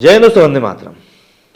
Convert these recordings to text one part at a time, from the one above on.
जय हिंद दोस्तों, वंदे मातरम।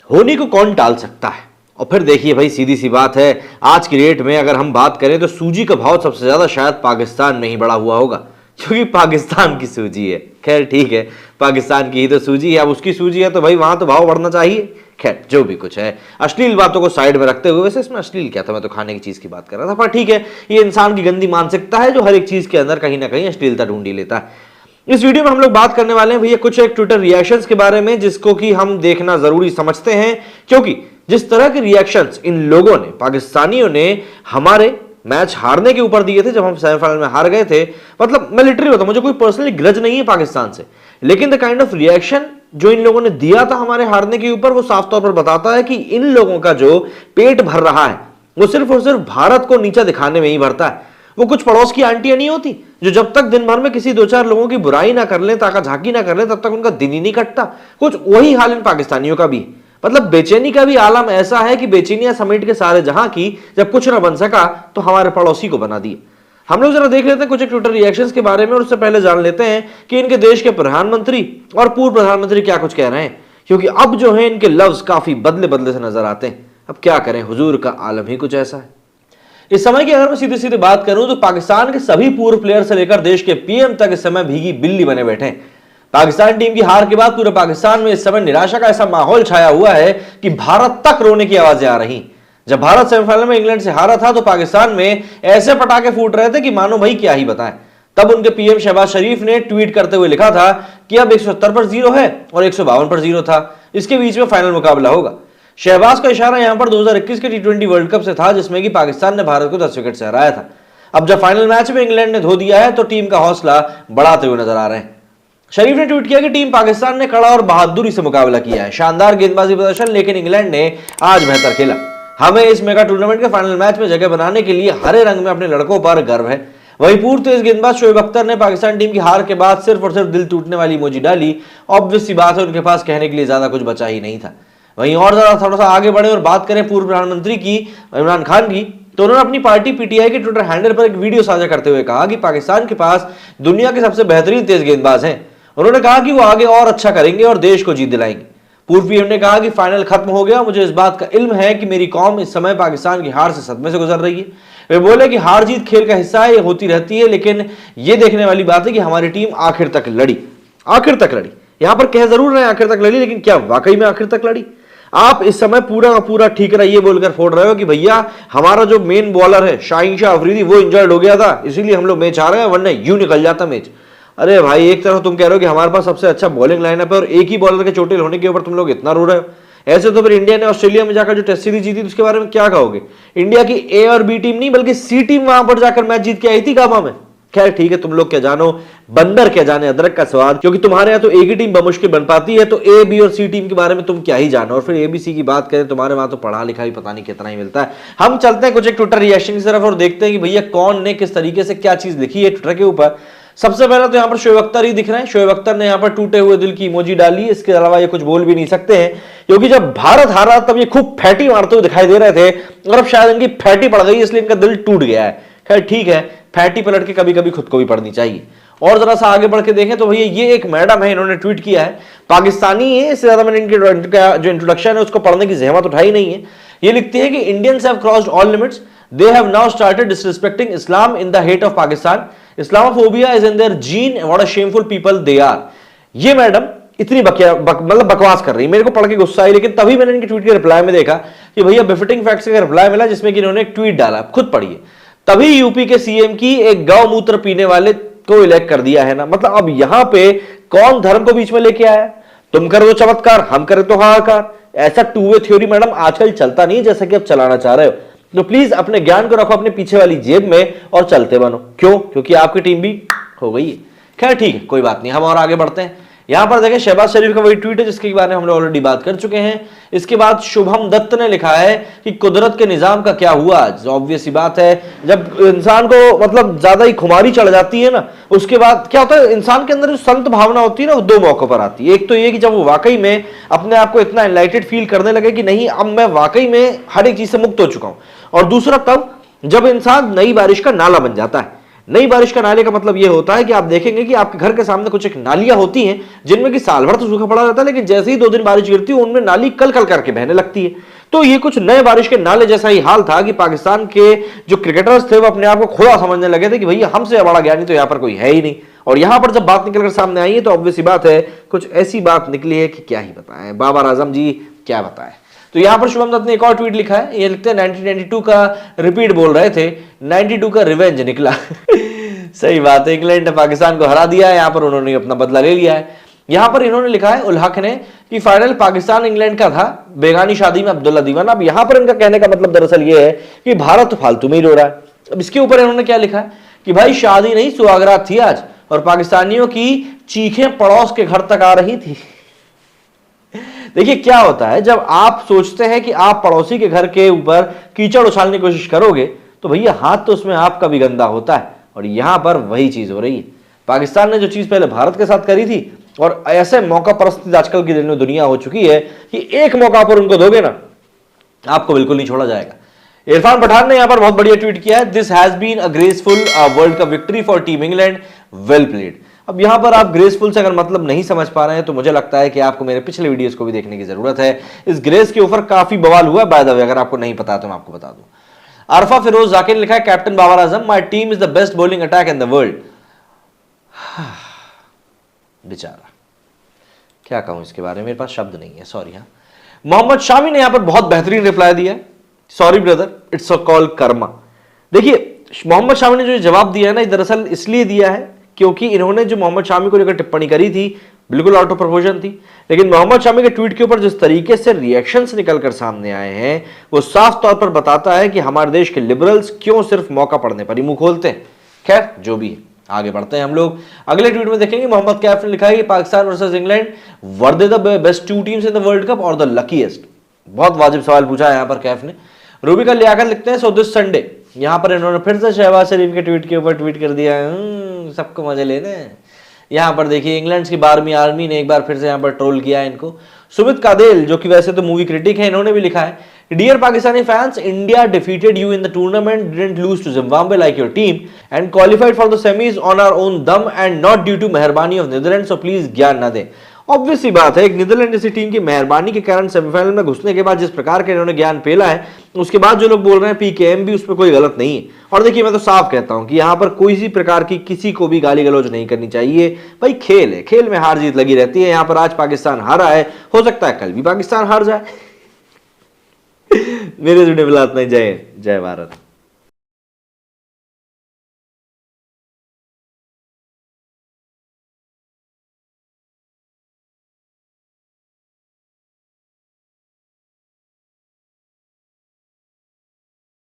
होनी को कौन टाल सकता है। और फिर देखिए भाई, सीधी सी बात है, आज की डेट में अगर हम बात करें तो सूजी का भाव सबसे ज्यादा शायद पाकिस्तान में ही बढ़ा हुआ होगा, क्योंकि पाकिस्तान की सूजी है। खैर ठीक है, पाकिस्तान की ही तो सूजी है, अब उसकी सूजी है तो भाई वहां तो भाव बढ़ना चाहिए। खैर जो भी कुछ है, अश्लील बातों को साइड में रखते हुए, वैसे इसमें अश्लील क्या था, मैं तो खाने की चीज की बात कर रहा था, पर ठीक है, ये इंसान की गंदी मानसिकता है जो हर एक चीज के अंदर कहीं ना कहीं अश्लीलता ढूंढ ही लेता है। इस वीडियो में हम लोग बात करने वाले हैं भैया कुछ एक ट्विटर रिएक्शंस के बारे में, जिसको कि हम देखना जरूरी समझते हैं, क्योंकि जिस तरह के रिएक्शंस इन लोगों ने, पाकिस्तानियों ने हमारे मैच हारने के ऊपर दिए थे जब हम सेमीफाइनल में हार गए थे, मतलब मैं लिटरली बताऊं, मुझे कोई पर्सनली ग्रज नहीं है पाकिस्तान से, लेकिन द काइंड ऑफ रिएक्शन जो इन लोगों ने दिया था हमारे हारने के ऊपर, वो साफ तौर पर बताता है कि इन लोगों का जो पेट भर रहा है वो सिर्फ और सिर्फ भारत को नीचा दिखाने में ही भरता है। वो कुछ पड़ोस की आंटियां नहीं होती जो जब तक दिन भर में किसी दो चार लोगों की बुराई ना कर लें, ताका झांकी ना कर लें, तब तक उनका दिन ही नहीं कटता। कुछ वही हाल इन पाकिस्तानियों का भी, मतलब बेचैनी का भी आलम ऐसा है कि बेचैनियां समेट के सारे जहां की, जब कुछ ना बन सका तो हमारे पड़ोसी को बना दिए। हम लोग जरा देख लेते हैं कुछ एक ट्विटर रिएक्शंस के बारे में, और उससे पहले जान लेते हैं कि इनके देश के प्रधानमंत्री और पूर्व प्रधानमंत्री क्या कुछ कह रहे हैं, क्योंकि अब जो है इनके लफ्ज काफी बदले बदले से नजर आते हैं। अब क्या करें, हुजूर का आलम ही कुछ ऐसा है। इस समय की अगर मैं सीधे सीधे बात करूं तो पाकिस्तान के सभी पूर्व प्लेयर से लेकर देश के पीएम तक इस समय भीगी बिल्ली बने बैठे हैं। पाकिस्तान टीम की हार के बाद पूरे पाकिस्तान में इस समय निराशा का ऐसा माहौल छाया हुआ है कि भारत तक रोने की आवाजें आ रही। जब भारत सेमीफाइनल में इंग्लैंड से हारा था तो पाकिस्तान में ऐसे पटाखे फूट रहे थे कि मानो भाई क्या ही बताएं। तब उनके पीएम शहबाज शरीफ ने ट्वीट करते हुए लिखा था कि अब 170 पर 0 है और 152 पर 0 था, इसके बीच में फाइनल मुकाबला होगा। शहबाज का इशारा यहां पर 2021 के T20 वर्ल्ड कप से था, जिसमें कि पाकिस्तान ने भारत को 10 विकेट से हराया था। अब जब फाइनल मैच में इंग्लैंड ने धो दिया है तो टीम का हौसला बढ़ाते हुए नजर आ रहे हैं। शरीफ ने ट्वीट किया कि टीम पाकिस्तान ने कड़ा और बहादुरी से मुकाबला किया है, शानदार गेंदबाजी प्रदर्शन, लेकिन इंग्लैंड ने आज बेहतर खेला। हमें इस मेगा टूर्नामेंट के फाइनल मैच में जगह बनाने के लिए हरे रंग में अपने लड़कों पर गर्व है। वहीं पूर्व तेज गेंदबाज शोएब अख्तर ने पाकिस्तान टीम की हार के बाद सिर्फ और सिर्फ दिल टूटने वाली इमोजी डाली। ऑब्वियस सी बात है, उनके पास कहने के लिए ज्यादा कुछ बचा ही नहीं था। वहीं और ज्यादा थोड़ा सा आगे बढ़े और बात करें पूर्व प्रधानमंत्री की, इमरान खान की, तो उन्होंने अपनी पार्टी पीटीआई के ट्विटर हैंडल पर एक वीडियो साझा करते हुए कहा कि पाकिस्तान के पास दुनिया के सबसे बेहतरीन तेज गेंदबाज हैं। उन्होंने कहा कि वो आगे और अच्छा करेंगे और देश को जीत दिलाएंगे। पूर्व पीएम ने कहा कि फाइनल खत्म हो गया, मुझे इस बात का इल्म है कि मेरी कौम इस समय पाकिस्तान की हार से सदमे से गुजर रही है। वे बोले कि हार जीत खेल का हिस्सा है, ये होती रहती है, लेकिन ये देखने वाली बात है कि हमारी टीम आखिर तक लड़ी। आखिर तक लड़ी, यहां पर कह जरूर रहे आखिर तक लड़ी, लेकिन क्या वाकई में आखिर तक लड़ी? आप इस समय पूरा का पूरा ठीक रहिए बोलकर फोड़ रहे हो कि भैया हमारा जो मेन बॉलर है शाहीन शाह अफरीदी, वो इंजर्ड हो गया था, इसीलिए हम लोग मैच आ रहे हैं, वरना यूं निकल जाता मैच। अरे भाई, एक तरफ तुम कह रहे हो कि हमारे पास सबसे अच्छा बॉलिंग लाइनअप है और एक ही बॉलर के चोटिल होने के ऊपर तुम लोग इतना रो रहे हो। ऐसे तो फिर इंडिया ने ऑस्ट्रेलिया में जाकर जो टेस्ट सीरीज जीती उसके बारे में क्या कहोगे? इंडिया की ए और बी टीम नहीं बल्कि सी टीम वहां पर जाकर मैच जीत के आई थी गामा में। खैर ठीक है, तुम लोग क्या जानो, बंदर क्या जाने अदरक का स्वाद, क्योंकि तुम्हारे यहाँ तो एक ही टीम बमुश्किल बन पाती है, तो ए बी और सी टीम के बारे में तुम क्या ही जानो। और फिर एबीसी की बात करें, तुम्हारे वहां तो पढ़ा लिखा भी पता नहीं कितना ही मिलता है। हम चलते हैं कुछ एक ट्विटर रिएक्शन की तरफ और देखते हैं कि भैया कौन ने किस तरीके से क्या चीज लिखी है ट्विटर के ऊपर। सबसे पहले तो यहाँ पर शोएब अख्तर ही दिख रहे हैं। शोएब अख्तर ने यहाँ पर टूटे हुए दिल की इमोजी डाली, इसके अलावा ये कुछ बोल भी नहीं सकते हैं, क्योंकि जब भारत हारा तब ये खूब फैटी मारते हुए दिखाई दे रहे थे, और अब शायद इनकी फैटी पड़ गई इसलिए इनका दिल टूट गया है। खैर ठीक है, फैटी पलट के कभी कभी खुद को भी पड़नी चाहिए। और जरा सा आगे बढ़ के देखें तो भैया ये एक मैडम है, इन्होंने ट्वीट किया है, पाकिस्तानी है, इससे ज्यादा मैंने इनके जो इंट्रोडक्शन है उसको पढ़ने की जहमत उठाई नहीं है। ये लिखती है कि Indians have crossed all limits, they have now started disrespecting Islam in the hate of Pakistan, Islamophobia is in their gene, what a shameful people they are. ये मैडम इतनी मतलब बकवास कर रही है, मेरे को पढ़ के गुस्सा आई, लेकिन तभी मैंने इनकी ट्वीट के रिप्लाई में देखा कि भैया बिफिटिंग फैक्ट्स का रिप्लाई मिला, जिसमें कि इन्होंने एक ट्वीट डाला, खुद पढ़िए। तभी यूपी के सीएम की एक गौमूत्र पीने वाले को इलेक्ट कर दिया है ना। मतलब अब यहां पे कौन धर्म को बीच में लेके आया? तुम करो तो चमत्कार, हम करें तो हाहाकार। ऐसा टू वे थ्योरी मैडम आजकल चलता नहीं जैसा कि आप चलाना चाह रहे हो। तो प्लीज अपने ज्ञान को रखो अपने पीछे वाली जेब में और चलते बनो। क्यों? क्योंकि आपकी टीम भी हो गई है। खैर ठीक है, कोई बात नहीं, हम और आगे बढ़ते हैं। यहां पर देखें शहबाज शरीफ का वही ट्वीट है जिसके बारे में हम लोग ऑलरेडी बात कर चुके हैं। इसके बाद शुभम दत्त ने लिखा है कि कुदरत के निजाम का क्या हुआ आज। ऑब्वियस सी बात है, जब इंसान को मतलब ज्यादा ही खुमारी चढ़ जाती है ना, उसके बाद क्या होता है, इंसान के अंदर जो संत भावना होती है ना, वो दो मौकों पर आती है। एक तो ये कि जब वो वाकई में अपने आप को इतना एनलाइटेड फील करने लगे कि नहीं अब मैं वाकई में हर एक चीज से मुक्त हो चुका हूं, और दूसरा तब जब इंसान नई बारिश का नाला बन जाता है। नई बारिश का नाले का मतलब यह होता है कि आप देखेंगे कि आपके घर के सामने कुछ एक नालियां होती हैं जिनमें कि साल भर तो सूखा पड़ा रहता है, लेकिन जैसे ही 2 दिन बारिश गिरती है उनमें नाली कल कल करके बहने लगती है। तो ये कुछ नए बारिश के नाले जैसा ही हाल था कि पाकिस्तान के जो क्रिकेटर्स थे वो अपने आप को खुदा समझने लगे थे कि भैया हमसे बड़ा ज्ञानी तो यहां पर कोई है ही नहीं। और यहां पर जब बात निकलकर सामने आई है तो ऑब्वियस बात है कुछ ऐसी बात निकली है कि क्या ही बताएं, बाबर आजम जी क्या बताएं। तो यहां पर शुभम दत्त ने एक और ट्वीट लिखा है, ये लिखते हैं 1992 का रिपीट बोल रहे थे, 92 का रिवेंज निकला। सही बात है, इंग्लैंड ने पाकिस्तान को हरा दिया है, यहां पर उन्होंने अपना बदला ले लिया है। यहां पर इन्होंने लिखा है उल हक ने कि फाइनल पाकिस्तान इंग्लैंड का था, बेगानी शादी में अब्दुल्ला दीवाना। अब यहां पर इनका कहने का मतलब दरअसल ये है कि भारत तो फालतू में ही रो रहा है। अब इसके ऊपर इन्होंने क्या लिखा है कि भाई शादी नहीं सुहागरात थी आज और पाकिस्तानियों की चीखें पड़ोस के घर तक आ रही थी। देखिए क्या होता है जब आप सोचते हैं कि आप पड़ोसी के घर के ऊपर कीचड़ उछालने की कोशिश करोगे तो भैया हाथ तो उसमें आपका भी गंदा होता है, और यहां पर वही चीज हो रही है। पाकिस्तान ने जो चीज पहले भारत के साथ करी थी, और ऐसे मौका परस्ती आजकल की दिन में दुनिया हो चुकी है कि एक मौका पर उनको दोगे ना आपको बिल्कुल नहीं छोड़ा जाएगा। इरफान पठान ने यहां पर बहुत बढ़िया ट्वीट किया है, this has been a graceful world cup victory for team England, well played. अब यहां पर आप ग्रेसफुल से अगर मतलब नहीं समझ पा रहे हैं तो मुझे लगता है कि आपको मेरे पिछले वीडियोस को भी देखने की जरूरत है। इस ग्रेस के ऊपर काफी बवाल हुआ है बाय द वे, अगर आपको नहीं पता तो मैं आपको बता दूं। अरफा फिरोज जाकिर ने लिखा है, captain Babar Azam, my team is the best bowling attack in the world. बेचारा क्या कहूं इसके बारे में, मेरे पास शब्द नहीं है, सॉरी। हाँ, मोहम्मद शामी ने यहां पर बहुत बेहतरीन रिप्लाई दिया है, sorry brother it's a call Karma. देखिए मोहम्मद शामी ने जो जवाब दिया है ना, दरअसल इसलिए दिया है क्योंकि इन्होंने जो मोहम्मद शामी को लेकर टिप्पणी करी थी बिल्कुल आउट ऑफ प्रोपोर्शन थी, लेकिन मोहम्मद शामी के ट्वीट के ऊपर जिस तरीके से रिएक्शंस निकलकर सामने आए हैं वो साफ तौर पर बताता है कि हमारे देश के लिबरल्स क्यों सिर्फ मौका पड़ने पर ही मुंह खोलते हैं। खैर जो भी है, आगे बढ़ते हैं हम लोग। अगले ट्वीट में देखेंगे मोहम्मद कैफ ने लिखा है कि Pakistan versus England, were they the best 2 teams in the world cup और द लकीएस्ट। बहुत वाजिब सवाल पूछा है यहां पर कैफ ने। रूबी का लियाकत लिखते हैं, सो दिस संडे। यहां पर इन्होंने फिर से शहबाज शरीफ के ट्वीट के ऊपर ट्वीट कर दिया, सबको मजे लेने। यहां पर देखिए इंग्लैंड की 12वीं आर्मी ने एक बार फिर से यहां पर ट्रोल किया है इनको। सुमित कादेल जो कि वैसे तो मूवी क्रिटिक है, इन्होंने भी लिखा है, dear Pakistani fans, India defeated you in the tournament, didn't lose to Zimbabwe like your team and qualified for the semis on our own दम एंड नॉट ड्यू टू मेहरबानी ऑफ नीदरलैंड, सो प्लीज ज्ञान ना दें। Obvious सी बात है, एक Netherlands जैसी team की मेहरबानी के कारण सेमीफाइनल में घुसने के बाद जिस प्रकार के इन्होंने ज्ञान पेला है, उसके बाद जो लोग बोल रहे हैं पीकेएम भी, उस पर कोई गलत नहीं है। और देखिए मैं तो साफ कहता हूं कि यहां पर कोई सी प्रकार की किसी को भी गाली गलौज नहीं करनी चाहिए। भाई खेल है, खेल में हार जीत लगी रहती है। यहां पर आज पाकिस्तान हारा है, हो सकता है कल भी पाकिस्तान हार जाए। मेरे जुड़े मिलात नहीं, जय भारत।